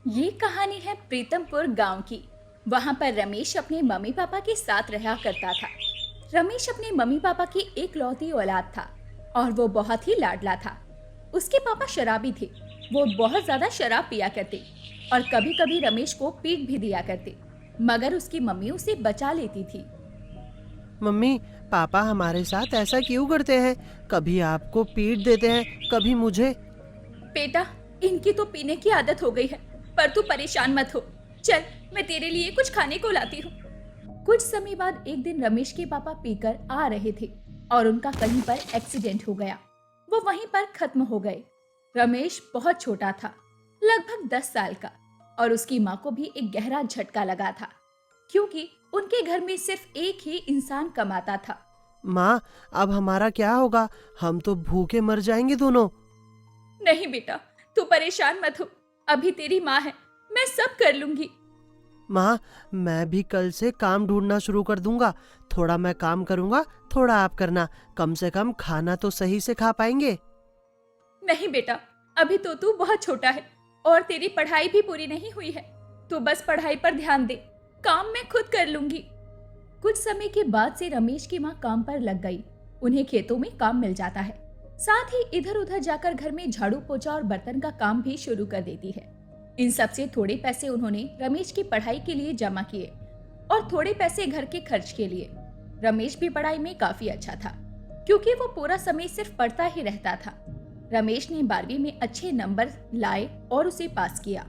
ये कहानी है प्रीतमपुर गांव की। वहां पर रमेश अपने मम्मी पापा के साथ रहा करता था। रमेश अपने मम्मी पापा की एकलौती औलाद था और वो बहुत ही लाडला था। उसके पापा शराबी थे। वो बहुत ज्यादा शराब पिया करते और कभी कभी रमेश को पीट भी दिया करते, मगर उसकी मम्मी उसे बचा लेती थी। मम्मी, पापा हमारे साथ ऐसा क्यों करते हैं? कभी आपको पीट देते हैं, कभी मुझे। बेटा, इनकी तो पीने की आदत हो गई है, पर तू परेशान मत हो। चल, मैं तेरे लिए कुछ खाने को लाती हूँ। कुछ समय बाद एक दिन रमेश के पापा पीकर आ रहे थे और उनका कहीं पर एक्सीडेंट हो गया। वो वहीं पर खत्म हो गए। रमेश बहुत छोटा था, लगभग 10 साल का, और उसकी माँ को भी एक गहरा झटका लगा था, क्योंकि उनके घर में सिर्फ एक ही इंसान कमाता था। माँ, अब हमारा क्या होगा? हम तो भूखे मर जाएंगे दोनों। नहीं बेटा, तू परेशान मत हो। अभी तेरी माँ है, मैं सब कर लूंगी। माँ, मैं भी कल से काम ढूंढना शुरू कर दूंगा। थोड़ा मैं काम करूंगा, थोड़ा आप करना। कम से कम खाना तो सही से खा पाएंगे। नहीं बेटा, अभी तो तू बहुत छोटा है और तेरी पढ़ाई भी पूरी नहीं हुई है। तू बस पढ़ाई पर ध्यान दे, काम मैं खुद कर लूंगी। कुछ समय के बाद से रमेश की माँ काम पर लग गई। उन्हें खेतों में काम मिल जाता है, साथ ही इधर उधर जाकर घर में झाड़ू पोछा और बर्तन का काम भी शुरू कर देती है। इन सब से थोड़े पैसे उन्होंने रमेश की पढ़ाई के लिए जमा किए और थोड़े पैसे घर के खर्च के लिए। रमेश भी पढ़ाई में काफी अच्छा था, क्योंकि वो पूरा समय सिर्फ पढ़ता ही रहता था। रमेश ने 12वीं में अच्छे नंबर लाए और उसे पास किया,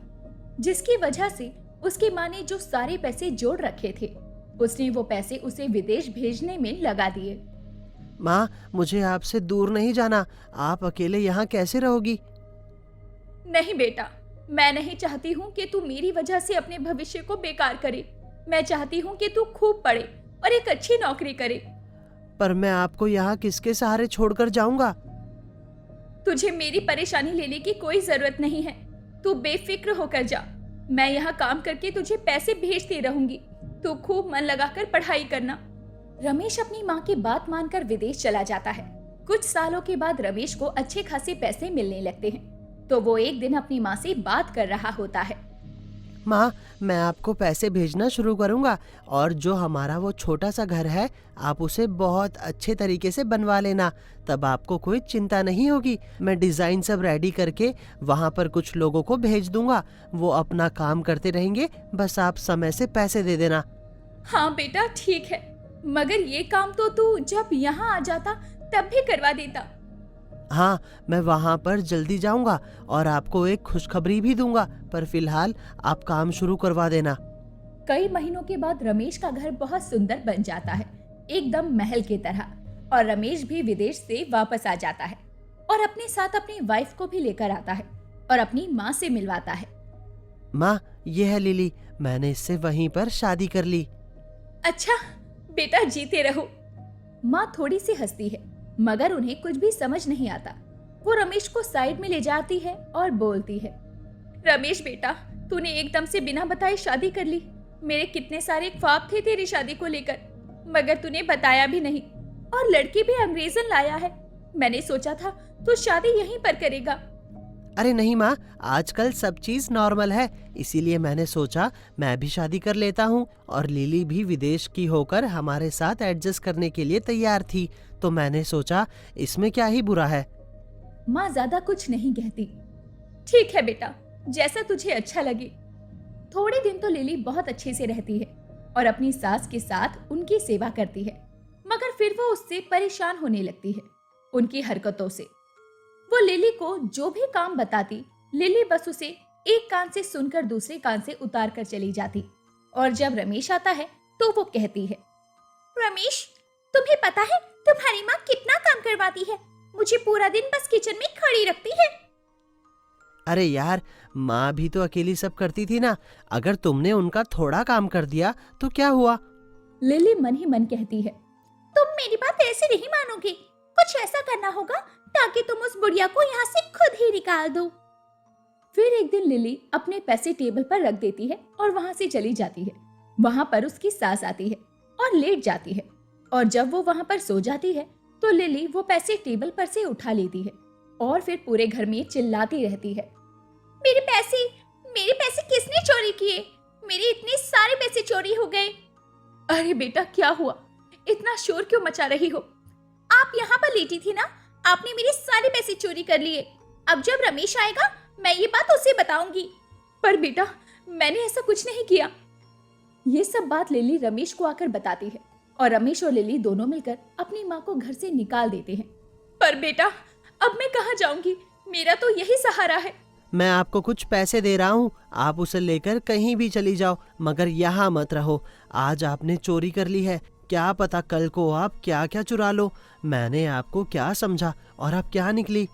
जिसकी वजह से उसकी माँ ने जो सारे पैसे जोड़ रखे थे, उसने वो पैसे उसे विदेश भेजने में लगा दिए। माँ, मुझे आपसे दूर नहीं जाना। आप अकेले यहाँ कैसे रहोगी? नहीं बेटा, मैं नहीं चाहती हूँ कि तू मेरी वजह से अपने भविष्य को बेकार करे। मैं चाहती हूँ कि तू खूब पढ़े और एक अच्छी नौकरी करे। पर मैं आपको यहाँ किसके सहारे छोड़कर जाऊंगा? तुझे मेरी परेशानी लेने की कोई जरूरत नहीं है। तू बेफिक्र होकर जा। मैं यहाँ काम करके तुझे पैसे भेजती रहूंगी। तू खूब मन लगाकर पढ़ाई करना। रमेश अपनी माँ की बात मानकर विदेश चला जाता है। कुछ सालों के बाद रमेश को अच्छे खासे पैसे मिलने लगते हैं, तो वो एक दिन अपनी माँ से बात कर रहा होता है। माँ, मैं आपको पैसे भेजना शुरू करूंगा और जो हमारा वो छोटा सा घर है, आप उसे बहुत अच्छे तरीके से बनवा लेना। तब आपको कोई चिंता नहीं होगी। मैं डिज़ाइन सब रेडी करके वहाँ पर कुछ लोगों को भेज दूंगा। वो अपना काम करते रहेंगे, बस आप समय से पैसे दे देना। हाँ बेटा, ठीक है, मगर ये काम तो तू जब यहाँ आ जाता तब भी करवा देता। हाँ, मैं वहाँ पर जल्दी जाऊंगा और आपको एक खुशखबरी भी दूंगा, पर फिलहाल आप काम शुरू करवा देना। कई महीनों के बाद रमेश का घर बहुत सुंदर बन जाता है, एकदम महल की तरह। और रमेश भी विदेश से वापस आ जाता है और अपने साथ अपनी वाइफ को भी लेकर आता है और अपनी माँ से मिलवाता है। माँ, ये है लिली। मैंने इससे वहीं पर शादी कर ली। अच्छा बेटा, जीते रहो। माँ थोड़ी सी हंसती है, मगर उन्हें कुछ भी समझ नहीं आता। वो रमेश को साइड में ले जाती है और बोलती है, रमेश बेटा, तूने एकदम से बिना बताए शादी कर ली। मेरे कितने सारे ख्वाब थे तेरी शादी को लेकर, मगर तूने बताया भी नहीं। और लड़की भी अंग्रेजन लाया है। मैंने सोचा था तू शादी यहीं पर करेगा। अरे नहीं माँ, आजकल सब चीज़ नॉर्मल है, इसीलिए मैंने सोचा मैं भी शादी कर लेता हूँ। और लिली भी विदेश की होकर हमारे साथ एडजस्ट करने के लिए तैयार थी, तो मैंने सोचा इसमें क्या ही बुरा है। माँ ज्यादा कुछ नहीं कहती। ठीक है बेटा, जैसा तुझे अच्छा लगे। थोड़े दिन तो लिली बहुत अच्छे से रहती है और अपनी सास के साथ उनकी सेवा करती है, मगर फिर वो उससे परेशान होने लगती है, उनकी हरकतों से। वो लिली को जो भी काम बताती, लिली बस उसे एक कान से सुनकर दूसरे कान से उतार कर चली जाती। और जब रमेश आता है तो वो कहती है, रमेश, तुम्हें पता है तुम्हारी माँ कितना काम करवाती है? मुझे पूरा दिन बस किचन में खड़ी रखती है। अरे यार, माँ भी तो अकेली सब करती थी ना। अगर तुमने उनका थोड़ा काम कर दिया तो क्या हुआ? लिली मन ही मन कहती है, तुम मेरी बात ऐसे नहीं मानोगी। कुछ ऐसा करना होगा ताकि तुम उस बुढ़िया को यहाँ से खुद ही निकाल दो। फिर एक दिन लिली अपने पैसे टेबल पर रख देती है और वहां से चली जाती है। वहां पर उसकी सास आती है और लेट जाती है, और जब वो वहां पर सो जाती है तो लिली वो पैसे टेबल पर से उठा लेती है और फिर पूरे घर में चिल्लाती रहती है, मेरे पैसे, मेरे पैसे किए मेरे इतने सारे पैसे चोरी हो गए। अरे बेटा क्या हुआ, इतना शोर क्यों मचा रही हो? आप यहाँ पर लेटी थी ना, आपने मेरे सारे पैसे चोरी कर लिए। अब जब रमेश आएगा मैं ये बात उसे बताऊंगी। पर बेटा मैंने ऐसा कुछ नहीं किया। ये सब बात लिली रमेश को आकर बताती है और रमेश और लिली दोनों मिलकर अपनी माँ को घर से निकाल देते हैं। पर बेटा अब मैं कहाँ जाऊंगी, मेरा तो यही सहारा है। मैं आपको कुछ पैसे दे रहा हूँ, आप उसे लेकर कहीं भी चली जाओ, मगर यहाँ मत रहो। आज आपने चोरी कर ली है, क्या पता कल को आप क्या क्या चुरा लो। मैंने आपको क्या समझा और आप क्या निकली।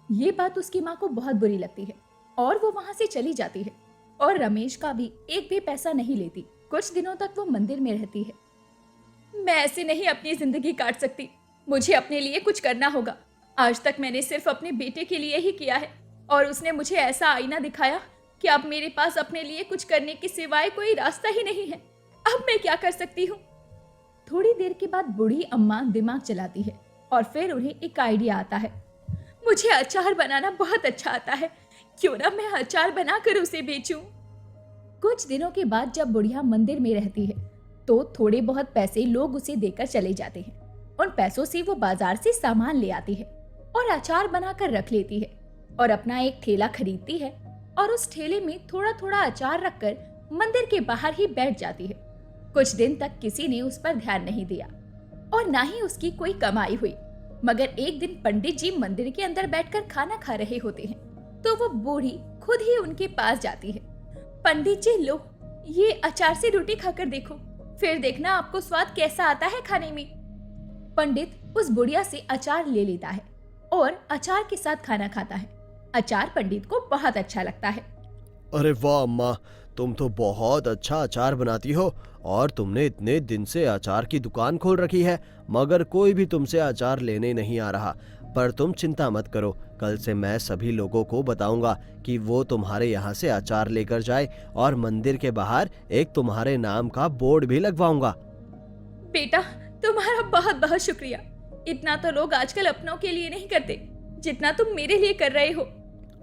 ये बात उसकी माँ को बहुत बुरी लगती है और वो वहां से चली जाती है और रमेश का भी एक भी पैसा नहीं लेती। कुछ दिनों तक वो मंदिर में रहती है। मैं ऐसे नहीं अपनी जिंदगी काट सकती, मुझे अपने लिए कुछ करना होगा। आज तक मैंने सिर्फ अपने बेटे के लिए ही किया है और उसने मुझे ऐसा आईना दिखाया कि अब मेरे पास अपने लिए कुछ करने के सिवाय कोई रास्ता ही नहीं है। अब मैं क्या कर सकती हूँ? थोड़ी देर के बाद बूढ़ी अम्मा दिमाग चलाती है और फिर उन्हें एक आइडिया आता है। मुझे अचार बनाना बहुत अच्छा आता है, क्यों ना मैं अचार बनाकर उसे बेचूं। कुछ दिनों के बाद जब बुढ़िया मंदिर में रहती है तो थोड़े बहुत पैसे लोग उसे देकर चले जाते हैं। उन पैसों से वो बाजार से सामान ले आती है और अचार बनाकर रख लेती है और अपना एक ठेला खरीदती है और उस ठेले में थोड़ा थोड़ा अचार रखकर मंदिर के बाहर ही बैठ जाती है। कुछ दिन तक किसी ने उस पर ध्यान नहीं दिया और ना ही उसकी कोई कमाई हुई। मगर एक दिन पंडित जी मंदिर के अंदर बैठकर खाना खा रहे होते हैं तो वो बूढ़ी खुद ही उनके पास जाती है। पंडित जी लो, ये अचार से रोटी खाकर देखो, फिर देखना आपको स्वाद कैसा आता है खाने में। पंडित उस बुढ़िया से अचार ले लेता है और अचार के साथ खाना खाता है। अचार पंडित को बहुत अच्छा लगता है। अरे वाह अम्मा, तुम तो बहुत अच्छा अचार बनाती हो और तुमने इतने दिन से अचार की दुकान खोल रखी है, मगर कोई भी तुमसे अचार लेने नहीं आ रहा। पर तुम चिंता मत करो, कल से मैं सभी लोगों को बताऊंगा कि वो तुम्हारे यहाँ से अचार लेकर जाए और मंदिर के बाहर एक तुम्हारे नाम का बोर्ड भी लगवाऊंगा। बेटा तुम्हारा बहुत बहुत शुक्रिया। इतना तो लोग आजकल अपनों के लिए नहीं करते जितना तुम मेरे लिए कर रहे हो।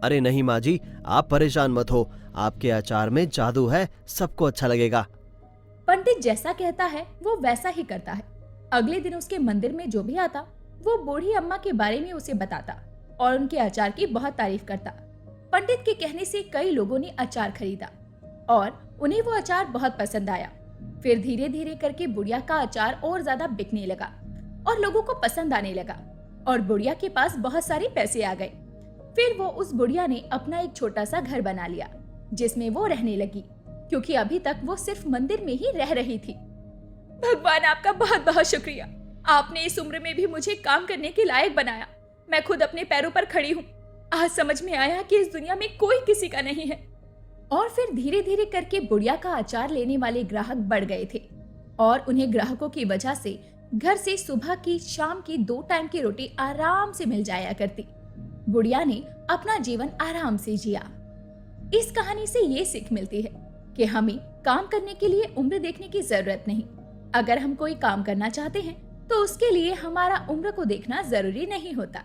अरे नहीं माँ जी, आप परेशान मत हो, आपके अचार में जादू है, सबको अच्छा लगेगा। पंडित जैसा कहता है वो वैसा ही करता है। अगले दिन उसके मंदिर में जो भी आता वो बूढ़ी अम्मा के बारे में उसे बताता और उनके अचार की बहुत तारीफ करता। पंडित के कहने से कई लोगों ने अचार खरीदा और उन्हें वो अचार बहुत पसंद आया। फिर धीरे धीरे करके बुढ़िया का अचार और ज्यादा बिकने लगा और लोगों को पसंद आने लगा और बुढ़िया के पास बहुत सारे पैसे आ गए। फिर वो उस बुढ़िया ने अपना एक छोटा सा घर बना लिया जिसमें वो रहने लगी, क्योंकि अभी तक वो सिर्फ मंदिर में ही रह रही थी। भगवान आपका बहुत बहुत शुक्रिया, आपने इस उम्र में भी मुझे काम करने के लायक बनाया। मैं खुद अपने पैरों पर खड़ी हूँ। आज समझ में आया कि इस दुनिया में कोई किसी का नहीं है। और फिर धीरे धीरे करके बुढ़िया का अचार लेने वाले ग्राहक बढ़ गए थे और उन्हें ग्राहकों की वजह से घर से सुबह की शाम की 2 टाइम की रोटी आराम से मिल जाया करती। बुढ़िया ने अपना जीवन आराम से जिया। इस कहानी से ये सीख मिलती है कि हमें काम करने के लिए उम्र देखने की जरूरत नहीं। अगर हम कोई काम करना चाहते हैं तो उसके लिए हमारा उम्र को देखना जरूरी नहीं होता।